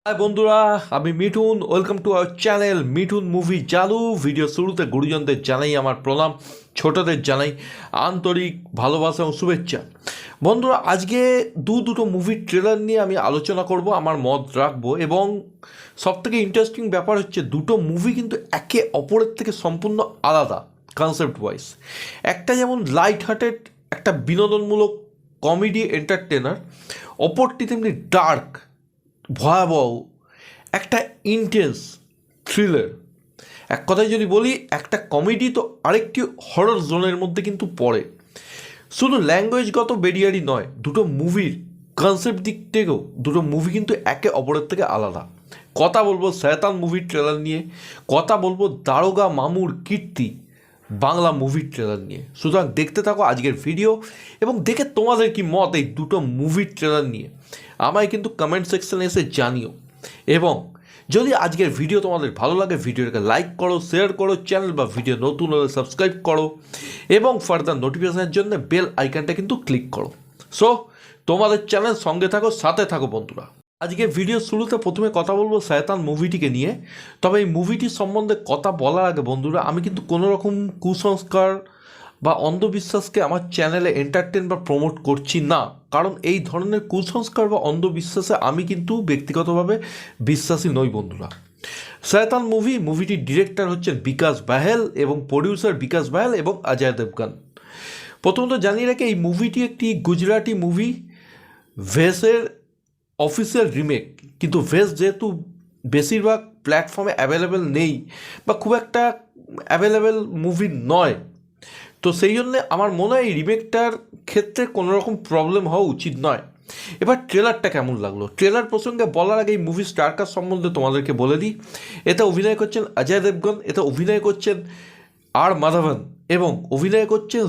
High বন্ধুরা, আমি Mithun. Welcome to our channel Mithun movie চালু। ভিডিও শুরুতে গুরুজনদের জানাই আমার প্রণাম, ছোটদের জানাই আন্তরিক ভালোবাসা ও শুভেচ্ছা। বন্ধুরা, আজকে দুটো মুভির ট্রেলার নিয়ে আমি আলোচনা করব, আমার মত রাখবো। এবং সবথেকে ইন্টারেস্টিং ব্যাপার হচ্ছে দুটো মুভি কিন্তু একে অপরের থেকে সম্পূর্ণ আলাদা কনসেপ্ট ওয়াইজ। একটা যেমন লাইট হার্টেড, একটা বিনোদনমূলক কমেডি এন্টারটেনার, অপরটি তেমনি ডার্ক, ভয়াবহ, একটা ইন্টেন্স থ্রিলার। এক কথায় যদি বলি, একটা কমেডি তো আরেকটি হরর জোনের মধ্যে কিন্তু পড়ে। শুধু ল্যাঙ্গুয়েজগত বেরিয়ারই নয়, দুটো মুভির কনসেপ্ট দিক থেকেও দুটো মুভি কিন্তু একে অপরের থেকে আলাদা। কথা বলবো শয়তান মুভির ট্রেলার নিয়ে, কথা বলবো দারোগা মামুর কীর্তি বাংলা মুভির ট্রেলার নিয়ে। সুতরাং দেখতে থাকো আজকের ভিডিও এবং দেখে তোমাদের কি মত এই দুটো মুভির ট্রেলার নিয়ে আমায় কিন্তু কমেন্ট সেকশনে এসে জানিও। এবং যদি আজকের ভিডিও তোমাদের ভালো লাগে, ভিডিওটাকে লাইক করো, শেয়ার করো, চ্যানেল বা ভিডিও নতুন হলে সাবস্ক্রাইব করো এবং ফার্দার নোটিফিকেশনের জন্য বেল আইকনটা কিন্তু ক্লিক করো। সো তোমাদের চ্যানেল সঙ্গে থাকো, সাথে থাকো বন্ধুরা। আজকে ভিডিও শুরুতে প্রথমে কথা বলবো শয়তান মুভিটিকে নিয়ে। তবে এই মুভিটির সম্বন্ধে কথা বলার আগে বন্ধুরা, আমি কিন্তু কোনো রকম কুসংস্কার বা অন্ধবিশ্বাসকে আমার চ্যানেলে এন্টারটেন বা প্রমোট করছি না। কারণ এই ধরনের কুসংস্কার বা অন্ধবিশ্বাসে আমি কিন্তু ব্যক্তিগতভাবে বিশ্বাসী নই বন্ধুরা। শয়তান মুভিটির ডিরেক্টর হচ্ছেন বিকাশ বাহেল এবং প্রডিউসার বিকাশ বাহেল এবং অজয় দেবগন। প্রথমত জানিয়ে রাখি, এই মুভিটি একটি গুজরাটি মুভি, ভেসের অফিসিয়াল রিমেক। কিন্তু ভেস যেহেতু বেশিরভাগ প্ল্যাটফর্মে অ্যাভেলেবেল নেই বা খুব একটা অ্যাভেলেবেল মুভি নয়, তো সেই জন্যে আমার মনে হয় এই রিমেকটার ক্ষেত্রে কোনো রকম প্রবলেম হওয়া উচিত নয়। এবার ট্রেলারটা কেমন লাগলো, ট্রেলার প্রসঙ্গে বলার আগে এই মুভি স্টারকাস্ট সম্বন্ধে তোমাদেরকে বলে দিই। এতে অভিনয় করছেন অজয় দেবগন, এতে অভিনয় করছেন আর মাধবন এবং অভিনয় করছেন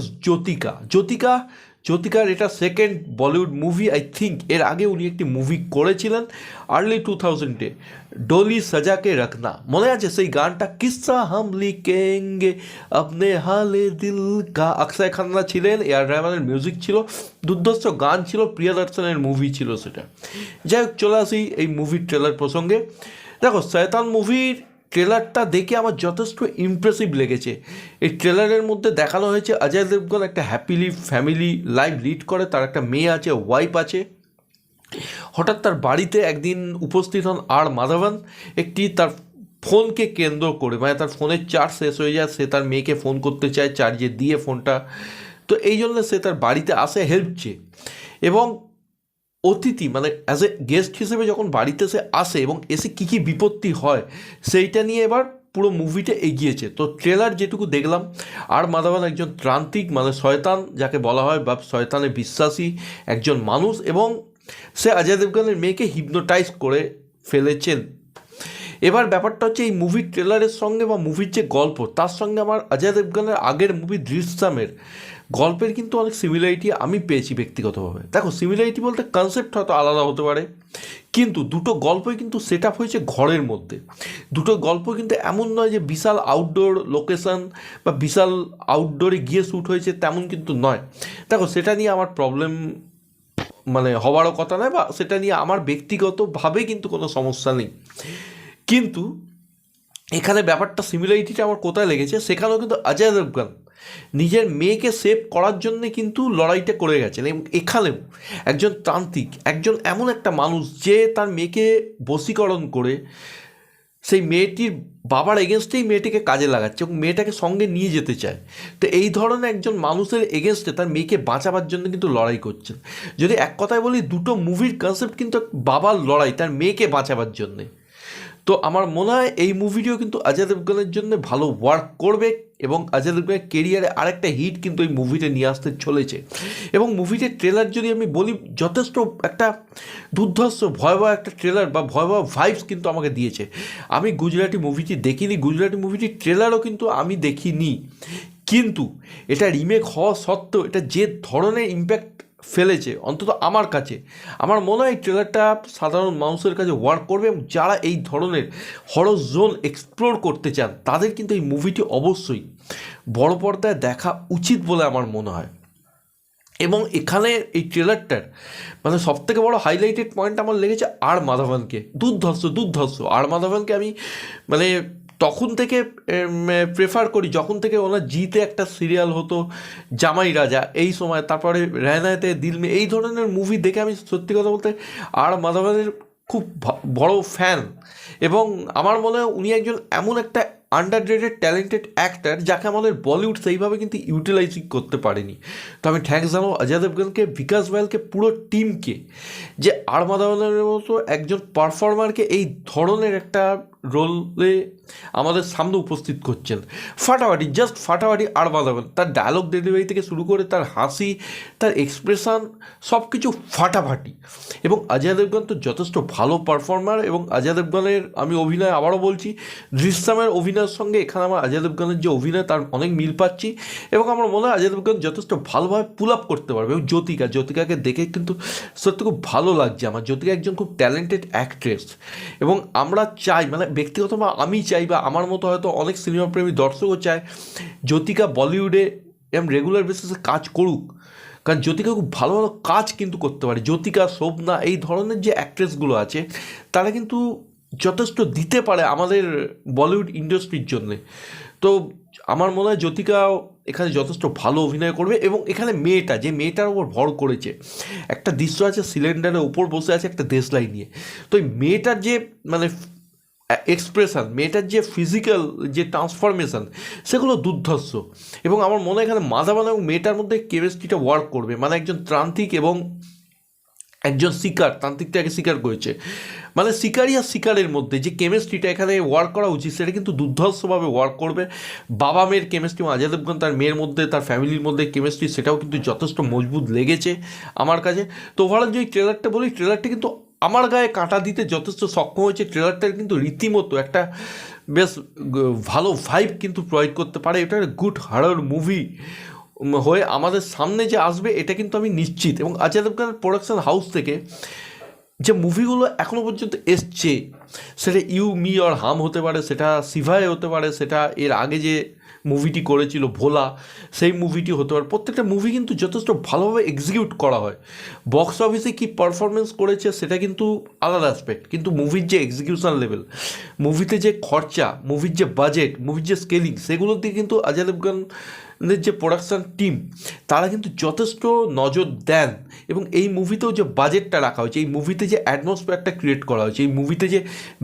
জ্যোতিকার এটা second Bollywood movie I think. এর আগে উনি একটি মুভি করেছিলেন আর্লি 2000-এ, ডোলি সাজাকে রাখনা। মনে আছে সেই গানটা, কিসা হাম লিখেঙ্গে আপনে হালে দিল কা? অক্ষয় খান্না ছিলেন, এআর রহমানের মিউজিক ছিল, দুর্ধর্ষ গান ছিল, প্রিয়দর্শনের মুভি ছিল সেটা। যাই হোক, চলে আসি এই মুভির ট্রেলার প্রসঙ্গে। দেখো, শয়তান মুভির ট্রেলারটা দেখে আমার যথেষ্ট ইমপ্রেসিভ লেগেছে। এই ট্রেলারের মধ্যে দেখানো হয়েছে অজয় দেবগন একটা হ্যাপিলি ফ্যামিলি লাইফ লিড করে, তার একটা মেয়ে আছে, ওয়াইফ আছে। হঠাৎ তার বাড়িতে একদিন উপস্থিত হন আর মাধবন একটি তার ফোনকে কেন্দ্র করে, মানে তার ফোনের চার্জ শেষ হয়ে যায়, সে তার মেয়েকে ফোন করতে চায় চার্জে দিয়ে ফোনটা। তো এই জন্য সে তার বাড়িতে আসে হেল্প চেয়ে, এবং অতিথি মানে অ্যাজ এ গেস্ট হিসেবে যখন বাড়িতে সে আসে এবং এসে কী কী বিপত্তি হয় সেইটা নিয়ে এবার পুরো মুভিটা এগিয়েছে। তো ট্রেলার যেটুকু দেখলাম, আর মাধবন একজন ত্রান্তিক মানে শয়তান যাকে বলা হয় বা শয়তানে বিশ্বাসী একজন মানুষ, এবং সে অজয় দেবগনের মেয়েকে হিপনোটাইজ করে ফেলেছেন। এবার ব্যাপারটা হচ্ছে, এই মুভির ট্রেলারের সঙ্গে বা মুভির যে গল্প তার সঙ্গে আমার অজয় দেবগনের আগের মুভি দৃশ্যমের গল্পের কিন্তু অনেক সিমিলারিটি আমি পেয়েছি ব্যক্তিগতভাবে। দেখো, সিমিলারিটি বলতে কনসেপ্ট হয়তো আলাদা হতে পারে, কিন্তু দুটো গল্পই কিন্তু সেট আপ হয়েছে ঘরের মধ্যে। দুটো গল্প কিন্তু এমন নয় যে বিশাল আউটডোর লোকেশন বা বিশাল আউটডোরে গিয়ে শ্যুট হয়েছে, তেমন কিন্তু নয়। দেখো, সেটা নিয়ে আমার প্রবলেম মানে হওয়ারও কথা নয়, বা সেটা নিয়ে আমার ব্যক্তিগতভাবে কিন্তু কোনো সমস্যা নেই। কিন্তু এখানে ব্যাপারটা সিমিলারিটিটা আমার কোথায় লেগেছে, সেখানেও কিন্তু অজয় দেবগন নিজের মেয়েকে সেভ করার জন্যে কিন্তু লড়াইটা করে গেছেন। এবং এখানেও একজন তান্ত্রিক, একজন এমন একটা মানুষ যে তার মেয়েকে বশীকরণ করে সেই মেয়েটির বাবার এগেনস্টেই মেয়েটিকে কাজে লাগাচ্ছে এবং মেয়েটাকে সঙ্গে নিয়ে যেতে চায়। তো এই ধরনের একজন মানুষের এগেনস্টে তার মেয়েকে বাঁচাবার জন্য কিন্তু লড়াই করছেন। যদি এক কথায় বলি, দুটো মুভির কনসেপ্ট কিন্তু বাবার লড়াই তার মেয়েকে বাঁচাবার জন্যে। তো আমার মনে হয় এই মুভিটিও কিন্তু অজয় দেবগনের জন্য ভালো ওয়ার্ক করবে এবং অজয় দেবগনের কেরিয়ারে আরেকটা হিট কিন্তু এই মুভিতে নিয়ে আসতে চলেছে। এবং মুভিটির ট্রেলার যদি আমি বলি, যথেষ্ট একটা দুর্ধর্ষ ভয়াবহ একটা ট্রেলার বা ভয়াবহ ভাইবস কিন্তু আমাকে দিয়েছে। আমি গুজরাটি মুভিটি দেখিনি, গুজরাটি মুভিটির ট্রেলারও কিন্তু আমি দেখিনি, কিন্তু এটা রিমেক হওয়া সত্ত্বেও এটা যে ধরনের ইম্প্যাক্ট ফেলেছে, অন্তত আমার কাছে, আমার মনে হয় ট্রেলারটা সাধারণ মানুষের কাছে ওয়ার্ক করবে। এবং যারা এই ধরনের হরর জোন এক্সপ্লোর করতে চান তাদের কিন্তু এই মুভিটি অবশ্যই বড় পর্দায় দেখা উচিত বলে আমার মনে হয়। এবং এখানে এই ট্রেলারটার মানে সবথেকে বড় হাইলাইটেড পয়েন্ট আমার লেগেছে আর মাধবনকে, দুর্ধর্ষ দুর্ধর্ষ আর মাধবনকে আমি মানে তখন থেকে প্রেফার করি যখন থেকে ওনার জিতে একটা সিরিয়াল হতো জামাই রাজা, এই সময় তারপরে রেহনাতে দিল মে, এই ধরনের মুভি দেখে আমি সত্যি কথা বলতে আর মাধবনের খুব বড় ফ্যান। এবং আমার মনে হয় উনি একজন এমন একটা আন্ডাররেটেড ট্যালেন্টেড অ্যাক্টার যাকে আমাদের বলিউড সেইভাবে কিন্তু ইউটিলাইজিং করতে পারেনি। তো আমি থ্যাঙ্কস জানাবো অজয় দেবগনকে, বিকাশ বয়ালকে, পুরো টিমকে, যে আর মাধবনের মতো একজন পারফর্মারকে এই ধরনের একটা রোলে আমাদের সামনে উপস্থিত করছেন। ফাটাফাটি, জাস্ট ফাটাফাটি আর মাধবন, তার ডায়লগ ডেলিভারি থেকে শুরু করে তার হাসি, তার এক্সপ্রেশন, সব কিছু ফাটাফাটি। এবং অজয় দেবগন তো যথেষ্ট ভালো পারফর্মার, এবং অজয় দেবগনের আমি অভিনয় আবারও বলছি, দৃশ্যমের অভিনয়ের সঙ্গে এখানে আমার অজয় দেবগনের যে অভিনয় তার অনেক মিল পাচ্ছি। এবং আমার মনে হয় অজয় দেবগন যথেষ্ট ভালোভাবে পুল আপ করতে পারবে। এবং জ্যোতিকাকে দেখে কিন্তু সত্যি খুব ভালো লাগছে আমার। জ্যোতিকা একজন খুব ট্যালেন্টেড অ্যাক্ট্রেস, এবং আমরা চাই, মানে ব্যক্তিগতভাবে আমি চাই, বা আমার মতো হয়তো অনেক সিনেমা প্রেমী দর্শকও চায় জ্যোতিকা বলিউডে এরকম রেগুলার বেসিসে কাজ করুক, কারণ জ্যোতিকা খুব ভালো ভালো কাজ কিন্তু করতে পারে। জ্যোতিকা, শোভনা, এই ধরনের যে অ্যাক্ট্রেসগুলো আছে তারা কিন্তু যথেষ্ট দিতে পারে আমাদের বলিউড ইন্ডাস্ট্রির জন্যে। তো আমার মনে হয় জ্যোতিকাও এখানে যথেষ্ট ভালো অভিনয় করবে। এবং এখানে মেয়েটা, যে মেয়েটার ওপর ভর করেছে, একটা দৃশ্য আছে সিলিন্ডারের ওপর বসে আছে একটা দেশলাই নিয়ে, তো এই মেয়েটার যে মানে এক্সপ্রেশন, মেয়েটার যে ফিজিক্যাল যে ট্রান্সফরমেশন, সেগুলো দুর্ধর্ষ। এবং আমার মনে হয় এখানে মাধবন এবং মেয়েটার মধ্যে কেমিস্ট্রিটা ওয়ার্ক করবে, মানে একজন ত্রান্তিক এবং একজন শিকার, তান্ত্রিকটাকে শিকার করেছে, মানে শিকারি আর শিকারের মধ্যে যে কেমিস্ট্রিটা এখানে ওয়ার্ক করা উচিত সেটা কিন্তু দুর্ধর্ষভাবে ওয়ার্ক করবে। বাবা মেয়ের কেমিস্ট্রি, অজয় দেবগন তার মেয়ের মধ্যে, তার ফ্যামিলির মধ্যে কেমিস্ট্রি, সেটাও কিন্তু যথেষ্ট মজবুত লেগেছে আমার কাছে। তো ওভারঅল যদি ট্রেলারটা বলি, ট্রেলারটা কিন্তু আমার গায়ে কাঁটা দিতে যথেষ্ট সক্ষম হয়েছে। ট্রেলারটার কিন্তু রীতিমতো একটা বেশ ভালো ভাইব কিন্তু প্রয়োগ করতে পারে। এটা গুড হরর মুভি হয়ে আমাদের সামনে যে আসবে এটা কিন্তু আমি নিশ্চিত। এবং অজয় দেবগনের প্রোডাকশন হাউস থেকে যে মুভিগুলো এখনও পর্যন্ত এসছে, সেটা ইউ মি অর হাম হতে পারে, সেটা সিভাই হতে পারে, সেটা এর আগে যে মুভিটি করেছিল ভোলা, সেই মুভিটি হতে পারে, প্রত্যেকটা মুভি কিন্তু যথেষ্ট ভালোভাবে এক্সিকিউট করা হয়। বক্স অফিসে কী পারফরমেন্স করেছে সেটা কিন্তু আলাদা অ্যাসপেক্ট, কিন্তু মুভির যে এক্সিকিউশন লেভেল, মুভিতে যে খরচা, মুভির যে বাজেট, মুভির যে স্কেলিং, সেগুলোর দিকে কিন্তু অজয় দেবগনের যে প্রোডাকশান টিম তারা কিন্তু যথেষ্ট নজর দেন। এবং এই মুভিতেও যে বাজেটটা রাখা হয়েছে, এই মুভিতে যে অ্যাটমসফিয়ারটা ক্রিয়েট করা হয়েছে, এই মুভিতে যে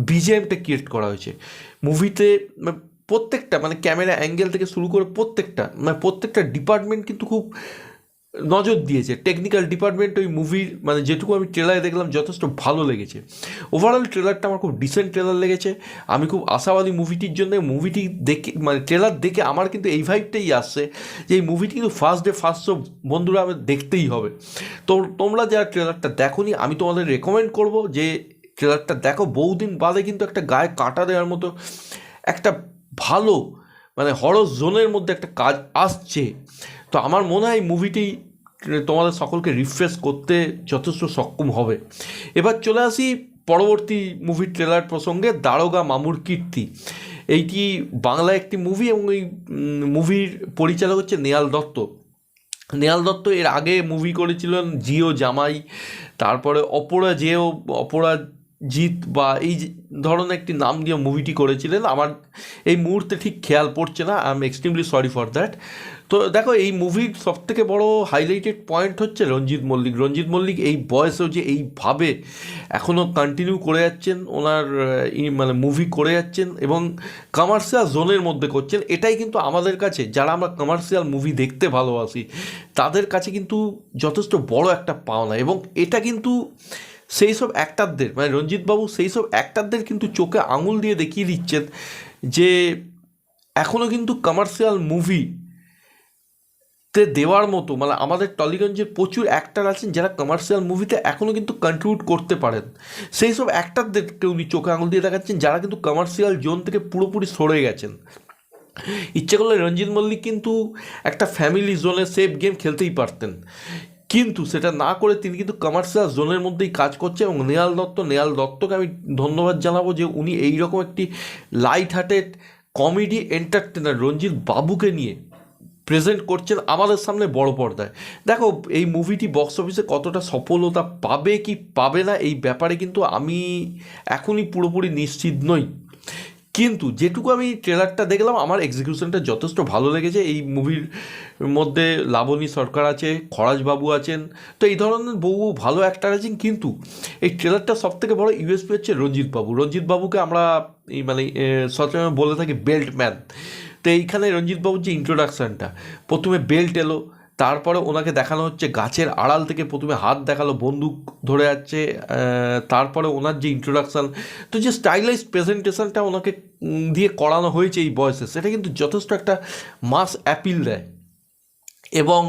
বিজিএমটা ক্রিয়েট করা হয়েছে, মুভিতে প্রত্যেকটা মানে ক্যামেরা অ্যাঙ্গেল থেকে শুরু করে প্রত্যেকটা ডিপার্টমেন্ট কিন্তু খুব নজর দিয়েছে। টেকনিক্যাল ডিপার্টমেন্ট ওই মুভির মানে যেটুকু আমি ট্রেলারে দেখলাম যথেষ্ট ভালো লেগেছে। ওভারঅল ট্রেলারটা আমার খুব ডিসেন্ট ট্রেলার লেগেছে। আমি খুব আশাবাদী মুভিটির জন্য। মুভিটি দেখে মানে ট্রেলার দেখে আমার কিন্তু এই ভাইবটাই আসছে যে এই মুভিটি কিন্তু ফার্স্ট ডে ফার্স্ট শো বন্ধুরা আমার দেখতেই হবে। তো তোমরা যারা ট্রেলারটা দেখোনি, আমি তোমাদের রেকমেন্ড করবো যে ট্রেলারটা দেখো। বহুদিন বাদে কিন্তু একটা গায়ে কাঁটা দেওয়ার মতো একটা ভালো মানে হরর জোনের মধ্যে একটা কাজ আসছে। তো আমার মনে হয় এই মুভিটি তোমাদের সকলকে রিফ্রেশ করতে যথেষ্ট সক্ষম হবে। এবার চলে আসি পরবর্তী মুভির ট্রেলার প্রসঙ্গে, দারোগা মামুর কীর্তি। এইটি বাংলা একটি মুভি, এবং এই মুভির পরিচালক হচ্ছে নেহাল দত্ত। নেহাল দত্ত এর আগে মুভি করেছিলেন জিও জামাই, তারপরে অপরাজিত বা এই ধরনের একটি নাম দিয়ে মুভিটি করেছিলেন। আমার এই মুহূর্তে ঠিক খেয়াল পড়ছে না, I am extremely sorry for that. তো দেখো, এই মুভির সবথেকে বড় হাইলাইটেড পয়েন্ট হচ্ছে রঞ্জিত মল্লিক এই বয়সেও যে এইভাবে এখনও কন্টিনিউ করে যাচ্ছেন, ওনার মানে মুভি করে যাচ্ছেন এবং কমার্শিয়াল জোনের মধ্যে করছেন। এটাই কিন্তু আমাদের কাছে, যারা আমরা কমার্শিয়াল মুভি দেখতে ভালোবাসি, তাদের কাছে কিন্তু যথেষ্ট বড় একটা পাওনা। এবং এটা কিন্তু সেই সব অ্যাক্টারদের, মানে রঞ্জিতবাবু সেই সব অ্যাক্টারদের কিন্তু চোখে আঙুল দিয়ে দেখিয়ে দিচ্ছেন যে এখনও কিন্তু কমার্শিয়াল মুভি দেওয়ার মতো, মানে আমাদের টলিগঞ্জের প্রচুর অ্যাক্টার আছেন যারা কমার্শিয়াল মুভিতে এখনও কিন্তু কন্ট্রিবিউট করতে পারেন। সেই সব অ্যাক্টারদেরকে উনি চোখে আঙুল দিয়ে দেখাচ্ছেন যারা কিন্তু কমার্শিয়াল জোন থেকে পুরোপুরি সরে গেছেন। ইচ্ছে করলে রঞ্জিত মল্লিক কিন্তু একটা ফ্যামিলি জোনে সেফ গেম খেলতেই পারতেন, কিন্তু সেটা না করে তিনি কিন্তু কমার্শিয়াল জোনের মধ্যেই কাজ করছে। এবং নেহাল দত্তকে আমি ধন্যবাদ জানাবো যে উনি এইরকম একটি লাইট হার্টেড কমেডি এন্টারটেনার রঞ্জিত বাবুকে নিয়ে প্রেজেন্ট করছেন আমাদের সামনে বড় পর্দায়। দেখো এই মুভিটি বক্স অফিসে কতটা সফলতা পাবে কি পাবে না এই ব্যাপারে কিন্তু আমি এখনই পুরোপুরি নিশ্চিত নই, কিন্তু যেটুকু আমি ট্রেলারটা দেখলাম আমার এক্সিকিউশনটা যথেষ্ট ভালো লেগেছে। এই মুভির মধ্যে লাবণী সরকার আছে, খরাজবাবু আছেন, তো এই ধরনের বহু ভালো অ্যাক্টার আছেন। কিন্তু এই ট্রেলারটা সবথেকে বড় ইউএসপি হচ্ছে রঞ্জিতবাবুকে আমরা এই মানে সবসময় বলে থাকি বেল্ট ম্যান। তো এইখানে রঞ্জিতবাবুর যে ইন্ট্রোডাকশানটা, প্রথমে বেল্ট এলো, তারপরে ওনাকে দেখানো হচ্ছে গাছের আড়াল থেকে, প্রথমে হাত দেখালো, বন্দুক ধরে যাচ্ছে, তারপরে ওনার যে ইন্ট্রোডাকশান, তো যে স্টাইলাইজ প্রেজেন্টেশনটা ওনাকে দিয়ে করানো হয়েছে এই বয়সে, সেটা কিন্তু যথেষ্ট একটা মাস অ্যাপিল দেয়। এবং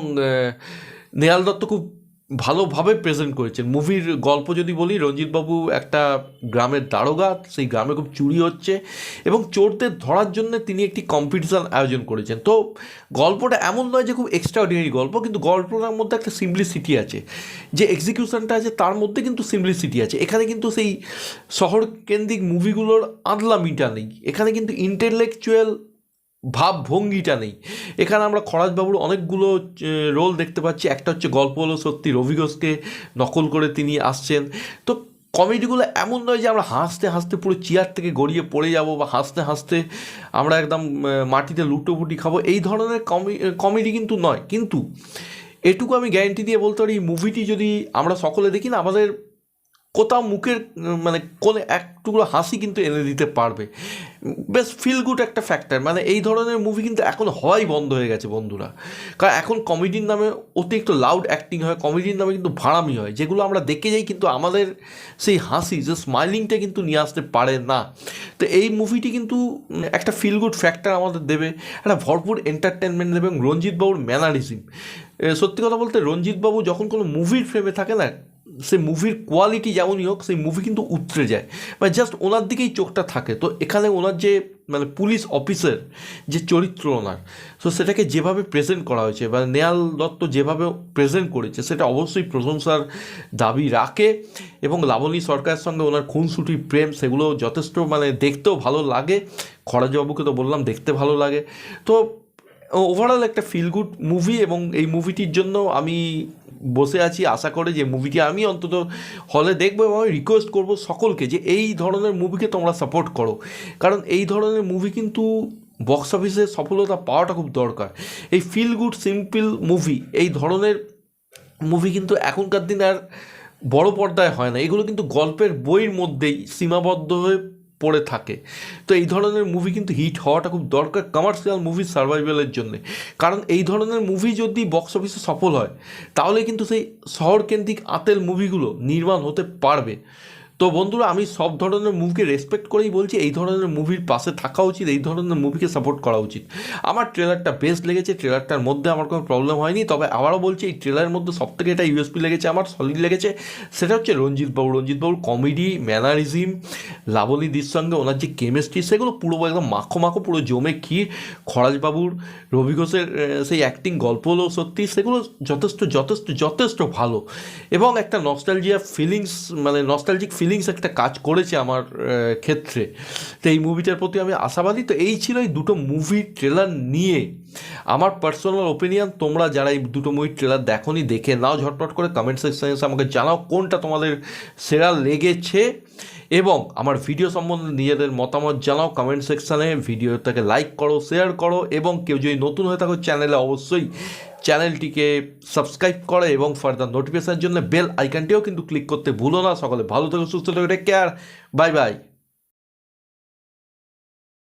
নেহাল দত্ত খুব ভালোভাবে প্রেজেন্ট করেছেন। মুভির গল্প যদি বলি, রঞ্জিতবাবু একটা গ্রামের দারোগা, সেই গ্রামে খুব চুরি হচ্ছে এবং চোরদের ধরার জন্য তিনি একটি কম্পিটিশান আয়োজন করেছেন। তো গল্পটা এমন নয় যে খুব এক্সট্রাঅর্ডিনারি গল্প, কিন্তু গল্পটার মধ্যে একটা সিম্পলিসিটি আছে, যে এক্সিকিউশনটা আছে তার মধ্যে কিন্তু সিম্পলিসিটি আছে। এখানে কিন্তু সেই শহর কেন্দ্রিক মুভিগুলোর আদলামিটা নেই, এখানে কিন্তু ইন্টেলেকচুয়াল ভাবভঙ্গিটা নেই। এখানে আমরা খরাজবাবুর অনেকগুলো রোল দেখতে পাচ্ছি। একটা হচ্ছে গল্প হলো সত্যি রবি ঘোষকে নকল করে তিনি আসছেন। তো কমেডিগুলো এমন নয় যে আমরা হাসতে হাসতে পুরো চেয়ার থেকে গড়িয়ে পড়ে যাব, বা হাসতে হাসতে আমরা একদম মাটিতে লুটোপুটি খাবো, এই ধরনের কমেডি কিন্তু নয়। কিন্তু এটুকু আমি গ্যারেন্টি দিয়ে বলতে পারি, এই মুভিটি যদি আমরা সকলে দেখি না, আমাদের কোথাও মুখের মানে কোনো এক টুকরো হাসি কিন্তু এনে দিতে পারবে। বেশ ফিল গুড একটা ফ্যাক্টর। মানে এই ধরনের মুভি কিন্তু এখন হওয়াই বন্ধ হয়ে গেছে বন্ধুরা, কারণ এখন কমেডির নামে অতিরিক্ত লাউড অ্যাক্টিং হয়, কমেডির নামে কিন্তু ভাড়ামি হয়, যেগুলো আমরা দেখে যাই, কিন্তু আমাদের সেই হাসি, যে স্মাইলিংটা কিন্তু নিয়ে আসতে পারে না। তো এই মুভিটি কিন্তু একটা ফিল গুড ফ্যাক্টর আমাদের দেবে, একটা ভরপুর এন্টারটেনমেন্ট দেবে। এবং রঞ্জিতবাবুর ম্যানারিজম, সত্যি কথা বলতে রঞ্জিতবাবু যখন কোনো মুভির ফ্রেমে থাকে না, সে মুভির কোয়ালিটি যেমনই হোক, সেই মুভি কিন্তু উতরে যায়, মানে জাস্ট ওনার দিকেই চোখটা থাকে। তো এখানে ওনার যে মানে পুলিশ অফিসার যে চরিত্র ওনার, তো সেটাকে যেভাবে প্রেজেন্ট করা হয়েছে, বা নেহাল দত্ত যেভাবে প্রেজেন্ট করেছে, সেটা অবশ্যই প্রশংসার দাবি রাখে। এবং লাবণী সরকারের সঙ্গে ওনার খুনসুটির প্রেম, সেগুলো যথেষ্ট মানে দেখতেও ভালো লাগে। খরাজবাবুকে তো বললাম দেখতে ভালো লাগে। তো ওভারঅল একটা ফিল গুড মুভি, এবং এই মুভিটির জন্য আমি বসে আছি আশা করে যে মুভিটি আমি অন্তত হলে দেখবো। এবং আমি রিকোয়েস্ট করবো সকলকে যে এই ধরনের মুভিকে তোমরা সাপোর্ট করো, কারণ এই ধরনের মুভি কিন্তু বক্স অফিসে সফলতা পাওয়াটা খুব দরকার। এই ফিল গুড সিম্পল মুভি, এই ধরনের মুভি কিন্তু এখনকার দিনে আর বড় পর্দায় হয় না, এগুলো কিন্তু গল্পের বইয়ের মধ্যেই সীমাবদ্ধ হয়ে পড়ে থাকে। তো এই ধরনের মুভি কিন্তু হিট হওয়াটা খুব দরকার কমার্শিয়াল মুভি সার্ভাইভালের জন্য। কারণ এই ধরনের মুভি যদি বক্স অফিসে সফল হয়, তাহলে কিন্তু সেই শহরকেন্দ্রিক আতেল মুভিগুলো নির্মাণ হতে পারবে। তো বন্ধুরা, আমি সব ধরনের মুভিকে রেসপেক্ট করেই বলছি, এই ধরনের মুভির পাশে থাকা উচিত, এই ধরনের মুভিকে সাপোর্ট করা উচিত। আমার ট্রেলারটা বেস্ট লেগেছে, ট্রেলারটার মধ্যে আমার কোনো প্রবলেম হয়নি। তবে আবারও বলছি, এই ট্রেলারের মধ্যে সবথেকে এটা ইউএসপি লেগেছে, আমার সলিড লেগেছে, সেটা হচ্ছে রঞ্জিতবাবুর কমেডি, ম্যানারিজম, লাবণীদির সঙ্গে ওনার যে কেমিস্ট্রি, সেগুলো পুরো একদম মাখো মাখো, পুরো জমে ক্ষীর। খরাজবাবুর, রবি ঘোষের সেই অ্যাক্টিং, গল্প হলো সত্যি, সেগুলো যথেষ্ট যথেষ্ট যথেষ্ট ভালো। এবং একটা নস্টালজিয়া ফিলিংস, মানে নস্টালজিক ফিলিংস একটা কাজ করেছে আমার ক্ষেত্রে। তো এই মুভিটার প্রতি আমি আশাবাদী। তো এই ছিল এই দুটো মুভির ট্রেলার নিয়ে আমার পার্সোনাল ওপিনিয়ন। তোমরা যারা এই দুটো মুভির ট্রেলার দেখোনি, দেখে নাও ঝটপট করে, কমেন্ট সেকশনে এসে আমাকে জানাও কোনটা তোমাদের সেরা লেগেছে, এবং আমার ভিডিও সম্বন্ধে নিজেদের মতামত জানাও কমেন্ট সেকশানে। ভিডিওটাকে লাইক করো, শেয়ার করো, এবং কেউ যদি নতুন হয়ে থাকো চ্যানেলে, অবশ্যই চ্যানেলটিকে সাবস্ক্রাইব করো, এবং ফার্দার নোটিফিকেশনের জন্য বেল আইকনটিও কিন্তু ক্লিক করতে ভুলো না। সকলে ভালো থেকো, সুস্থ থেকো, টেক কেয়ার, বাই বাই।